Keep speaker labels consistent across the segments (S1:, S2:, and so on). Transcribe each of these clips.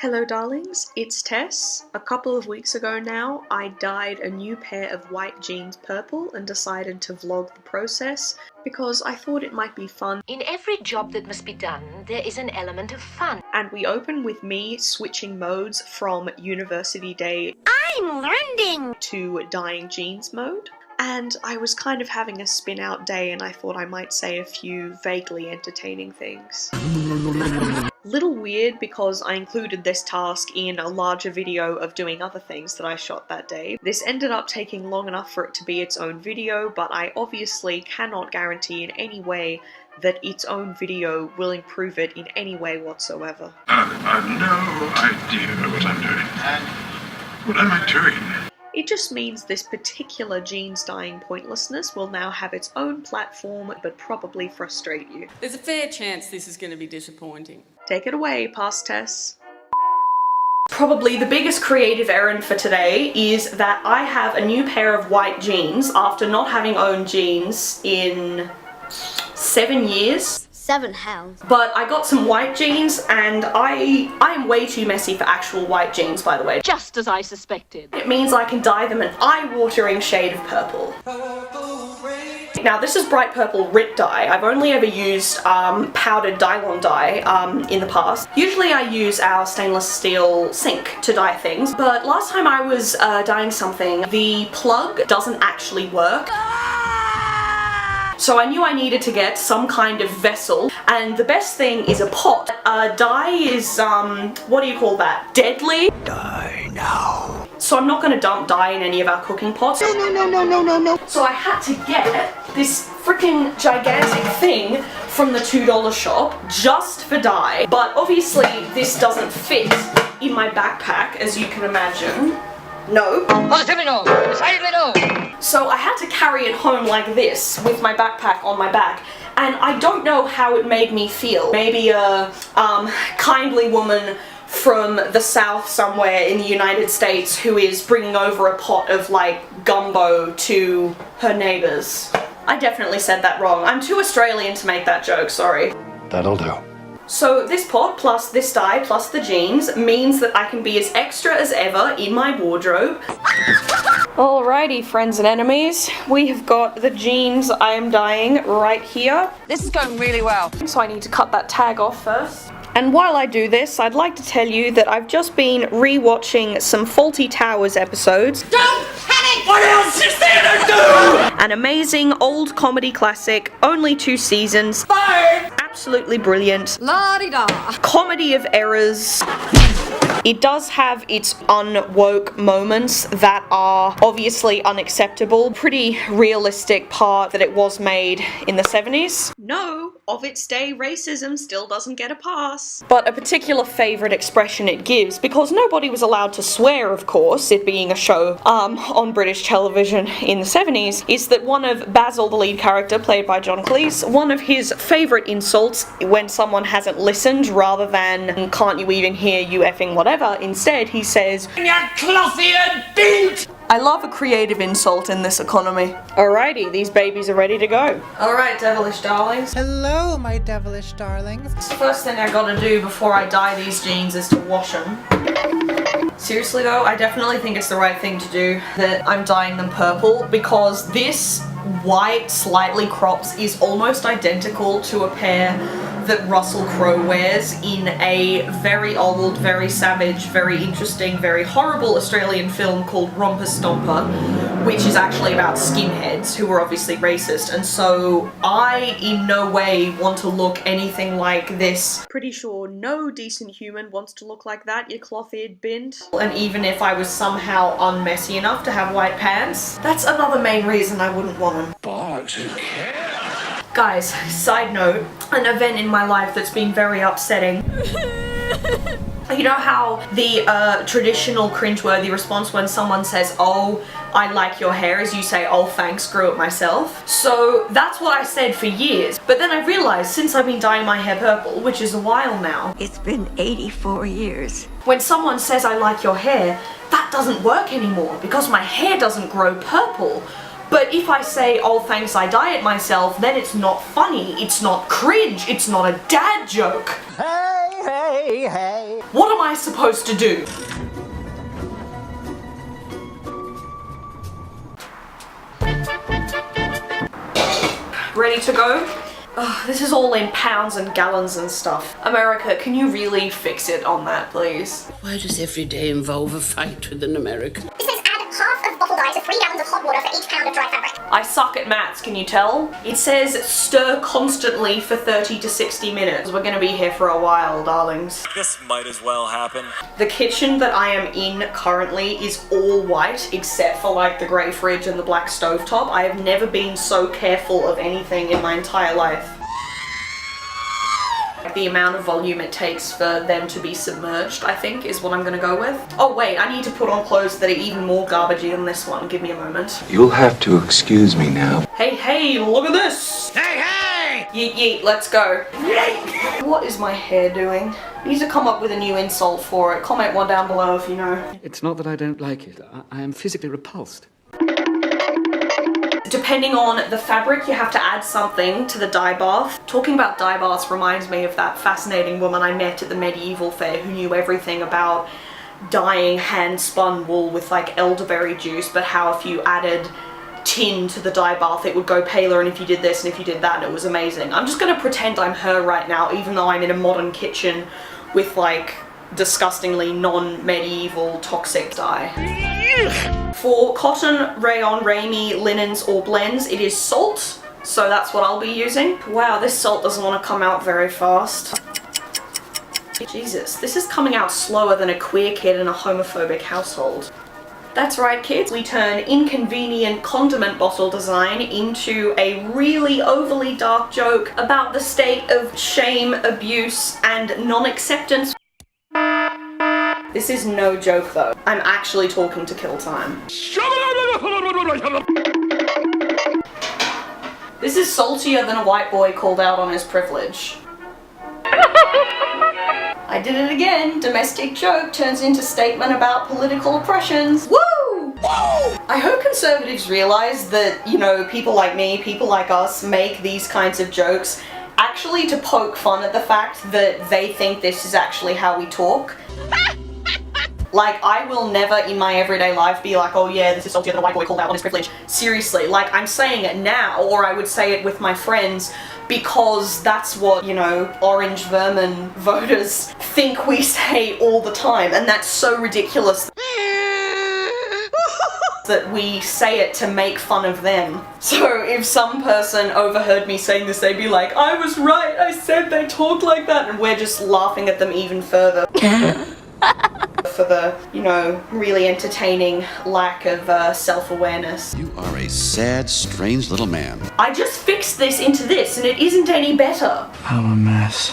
S1: Hello darlings, it's Tess. A couple of weeks ago now, I dyed a new pair of white jeans purple and decided to vlog the process because I thought it might be fun.
S2: In every job that must be done, there is an element of fun.
S1: And we open with me switching modes from university day
S2: I'm learning!
S1: to dyeing jeans mode. And I was kind of having a spin out day and I thought I might say a few vaguely entertaining things. Little weird because I included this task in a larger video of doing other things that I shot that day. This ended up taking long enough for it to be its own video, but I obviously cannot guarantee in any way that its own video will improve it in any way whatsoever.
S3: I've no idea what I'm doing. What am I doing?
S1: It just means this particular jeans dyeing pointlessness will now have its own platform, but probably frustrate you.
S4: There's a fair chance this is going to be disappointing.
S1: Take it away, past Tess. Probably the biggest creative errand for today is that I have a new pair of white jeans after not having owned jeans in 7 years.
S5: 7 hells.
S1: But I got some white jeans and I am way too messy for actual white jeans, by the way.
S2: Just as I suspected.
S1: It means I can dye them an eye-watering shade of purple. Now this is bright purple Rit dye. I've only ever used powdered Dylon dye in the past. Usually I use our stainless steel sink to dye things, but last time I was dyeing something, the plug doesn't actually work. So I knew I needed to get some kind of vessel, and the best thing is a pot. Dye is, what do you call that? Deadly?
S3: Die now.
S1: So I'm not going to dump dye in any of our cooking pots. No. So I had to get this freaking gigantic thing from the $2 shop just for dye. But obviously this doesn't fit in my backpack, as you can imagine. No.
S2: Positively no! Decidedly no!
S1: So I had to carry it home like this, with my backpack on my back, and I don't know how it made me feel. Maybe a kindly woman from the south somewhere in the United States who is bringing over a pot of, like, gumbo to her neighbours. I definitely said that wrong. I'm too Australian to make that joke, sorry.
S3: That'll do.
S1: So this pot plus this dye plus the jeans means that I can be as extra as ever in my wardrobe. Alrighty, friends and enemies, we have got the jeans I am dyeing right here.
S4: This is going really well.
S1: So I need to cut that tag off first. And while I do this, I'd like to tell you that I've just been re-watching some Fawlty Towers episodes.
S4: Don't panic!
S3: What else is there to do?
S1: An amazing old comedy classic, only 2 seasons.
S4: Fire!
S1: Absolutely brilliant.
S4: La-di-da!
S1: Comedy of errors. It does have its unwoke moments that are obviously unacceptable. Pretty realistic part that it was made in the 70s. No, of its day racism still doesn't get a pass. But a particular favourite expression it gives, because nobody was allowed to swear, of course, it being a show on British television in the 70s, is that one of Basil, the lead character, played by John Cleese, one of his favourite insults when someone hasn't listened, rather than "can't you even hear, you effing whatever," instead he says,
S3: "You clothian beat!"
S1: I love a creative insult in this economy. Alrighty, these babies are ready to go. Alright, devilish darlings.
S6: Hello, my devilish darlings.
S1: The first thing I gotta do before I dye these jeans is to wash them. Seriously though, I definitely think it's the right thing to do that I'm dyeing them purple, because this white, slightly crops is almost identical to a pair that Russell Crowe wears in a very old, very savage, very interesting, very horrible Australian film called Romper Stomper, which is actually about skinheads who are obviously racist, and so I in no way want to look anything like this. Pretty sure no decent human wants to look like that, you cloth-eared bint. And even if I was somehow unmessy enough to have white pants, that's another main reason I wouldn't want them.
S3: Bogs, who cares?
S1: Guys, side note, an event in my life that's been very upsetting. You know how the traditional cringeworthy response when someone says, "Oh, I like your hair," is you say, "Oh thanks, grew it myself." So that's what I said for years, but then I realised since I've been dyeing my hair purple, which is a while now,
S7: It's been 84 years.
S1: when someone says I like your hair, that doesn't work anymore because my hair doesn't grow purple. But if I say, "Oh thanks, I dye it myself," then it's not funny, it's not cringe, it's not a dad joke.
S6: Hey,
S5: Hey, hey.
S1: What am I supposed to do? Ready to go? Ugh, this is all in pounds and gallons and stuff. America, can you really fix it on that, please?
S8: Why does every day involve a fight with an American?
S9: It says add half of bottle dye to 3 gallons of hot water for each pound of dry fabric.
S1: I suck at maths, can you tell? It says stir constantly for 30 to 60 minutes. We're gonna be here for a while, darlings.
S10: This might as well happen.
S1: The kitchen that I am in currently is all white except for like the grey fridge and the black stovetop. I have never been so careful of anything in my entire life. The amount of volume it takes for them to be submerged, I think, is what I'm gonna go with. Oh wait, I need to put on clothes that are even more garbagey than this one. Give me a moment.
S11: You'll have to excuse me now.
S1: Hey, hey, look at this!
S5: Hey, hey!
S1: Yeet, yeet, let's go. Yeet! What is my hair doing? I need to come up with a new insult for it. Comment one down below if you know.
S12: It's not that I don't like it. I am physically repulsed.
S1: Depending on the fabric, you have to add something to the dye bath. Talking about dye baths reminds me of that fascinating woman I met at the medieval fair who knew everything about dyeing hand-spun wool with like elderberry juice, but how if you added tin to the dye bath it would go paler, and if you did this and if you did that, it was amazing. I'm just gonna pretend I'm her right now, even though I'm in a modern kitchen with like disgustingly non-medieval toxic dye. For cotton, rayon, ramie, linens or blends, it is salt, so that's what I'll be using. Wow, this salt doesn't want to come out very fast. Jesus, this is coming out slower than a queer kid in a homophobic household. That's right, kids. We turn inconvenient condiment bottle design into a really overly dark joke about the state of shame, abuse, and non-acceptance. This is no joke though. I'm actually talking to kill time. This is saltier than a white boy called out on his privilege. I did it again. Domestic joke turns into statement about political oppressions. Woo! Woo! I hope conservatives realize that, you know, people like me, people like us, make these kinds of jokes actually to poke fun at the fact that they think this is actually how we talk. Like, I will never in my everyday life be like, oh yeah, this is saltier than a white boy called out on his privilege. Seriously, like, I'm saying it now, or I would say it with my friends, because that's what, you know, orange vermin voters think we say all the time, and that's so ridiculous that we say it to make fun of them. So if some person overheard me saying this, they'd be like, I was right, I said they talk like that, and we're just laughing at them even further. For the, you know, really entertaining lack of self-awareness.
S13: You are a sad, strange little man.
S1: I just fixed this into this and it isn't any better.
S11: I'm a mess.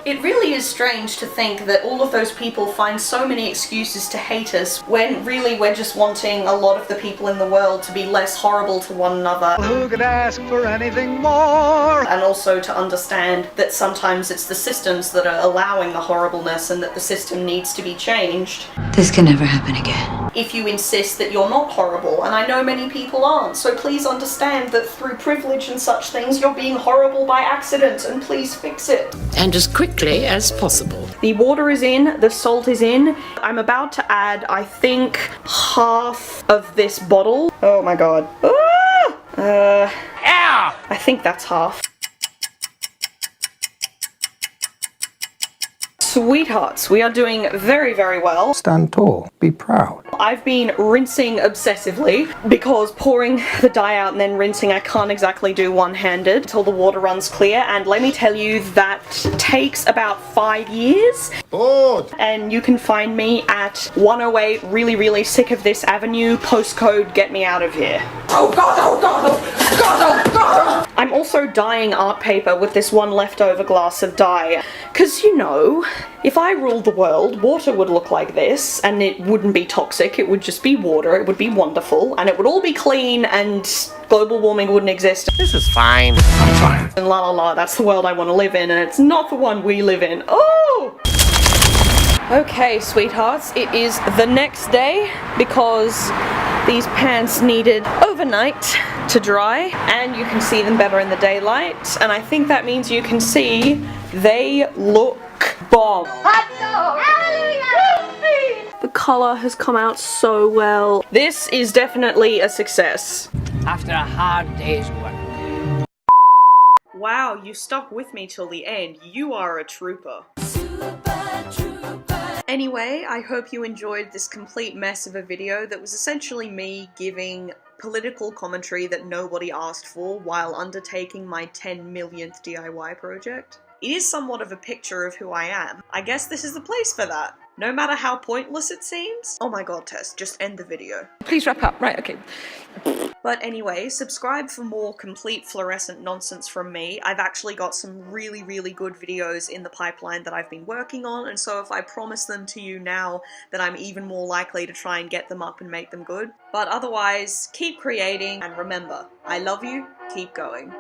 S1: It really is strange to think that all of those people find so many excuses to hate us when really we're just wanting a lot of the people in the world to be less horrible to one another.
S5: Who could ask for anything more?
S1: And also to understand that sometimes it's the systems that are allowing the horribleness and that the system needs to be changed.
S7: This can never happen again.
S1: If you insist that you're not horrible, and I know many people aren't, so please understand that through privilege and such things you're being horrible by accident, and please fix it.
S8: And as quickly as possible.
S1: The water is in, the salt is in. I'm about to add, I think, half of this bottle. Oh my god. I think that's half. Sweethearts, we are doing very, very well.
S11: Stand tall. Be proud.
S1: I've been rinsing obsessively because pouring the dye out and then rinsing I can't exactly do one-handed until the water runs clear, and let me tell you that takes about 5 years.
S5: Bored.
S1: And you can find me at 108 really, really sick of this avenue, postcode get me out of here. Oh god, oh god, oh god, oh god! I'm also dyeing art paper with this one leftover glass of dye, because you know, if I ruled the world, water would look like this, and it wouldn't be toxic, it would just be water, it would be wonderful, and it would all be clean, and global warming wouldn't exist.
S5: This is fine. I'm fine.
S1: And la la la, that's the world I want to live in, and it's not the one we live in. Oh! Okay, sweethearts, it is the next day, because these pants needed overnight to dry, and you can see them better in the daylight, and I think that means you can see they look bomb. The colour has come out so well. This is definitely a success.
S8: After a hard day's work.
S1: Wow, you stuck with me till the end. You are a trooper. Anyway, I hope you enjoyed this complete mess of a video that was essentially me giving political commentary that nobody asked for while undertaking my 10 millionth DIY project. It is somewhat of a picture of who I am. I guess this is the place for that. No matter how pointless it seems. Oh my god, Tess, just end the video.
S4: Please wrap up. Right, okay.
S1: But anyway, subscribe for more complete fluorescent nonsense from me. I've actually got some really, really good videos in the pipeline that I've been working on, and so if I promise them to you now, then I'm even more likely to try and get them up and make them good. But otherwise, keep creating, and remember, I love you, keep going.